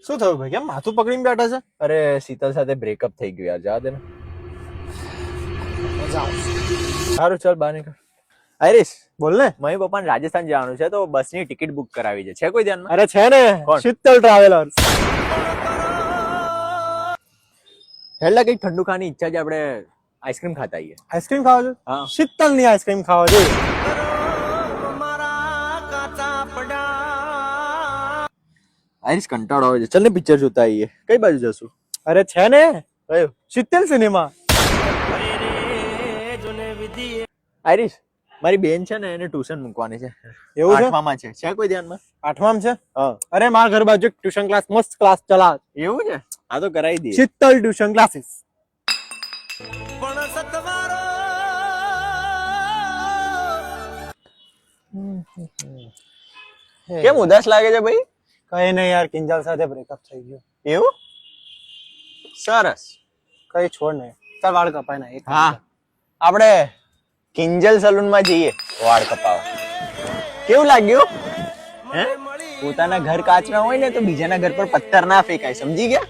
શું થયું ભાઈ? કેમ માથું પકડીને બેઠા છે? અરે શીતલ સાથે બ્રેકઅપ થઈ ગયું યાર, જવા દે ને. સારું ચાલ બહાર નીકળ. આઈરિશ, બોલ ને. મમ્મી પપ્પાને રાજસ્થાન જવાનું છે તો બસની ટિકિટ બુક કરાવી છે કોઈ ધ્યાનમાં? અરે છે ને, કોણ? શીતલ ટ્રાવેલર્સ. હેલા કઈક ઠંડુ ખાવાની ઈચ્છા છે, આપણે આઈસ્ક્રીમ ખાતા આવીએ. આઈસ્ક્રીમ ખાવા છે? હા. શીતલ ની આઈસ્ક્રીમ ખાવા જોઈએ. આઈરિશ કંટાળો આવે છે, ચાલ ને પિક્ચર જોતા આવીએ. કઈ બાજુ જશું? અરે છે ને, કયું? શીતલ સિનેમા. આઈરિશ, મારી બેન છે ને એને ટ્યુશન મૂકવાની છે. એવું છે? 8મા છે કોઈ ધ્યાનમાં? 8માં છે? હા. અરે મારા ઘર બાજુ ટ્યુશન ક્લાસ, મસ્ત ક્લાસ ચલા. એવું છે? હા તો કરાવી દઈએ. Sheetal tuition classes. કેમ ઉદાસ લાગે છે ભાઈ? કઈ નહીં યાર, કિંજલ સાથે બ્રેકઅપ થઈ ગયું. એવું? સરસ. કઈ છોડ નહીં, ચાલ વાળ કપાય ના. હા, આપણે કિંજલ સલૂન માં જઈએ વાળ કપાવવા. કેવું લાગ્યું? હે? પોતાના ઘર કાચના હોય ને તો બીજાના ઘર પર પથ્થર ના ફેંકાય, સમજી ગયા?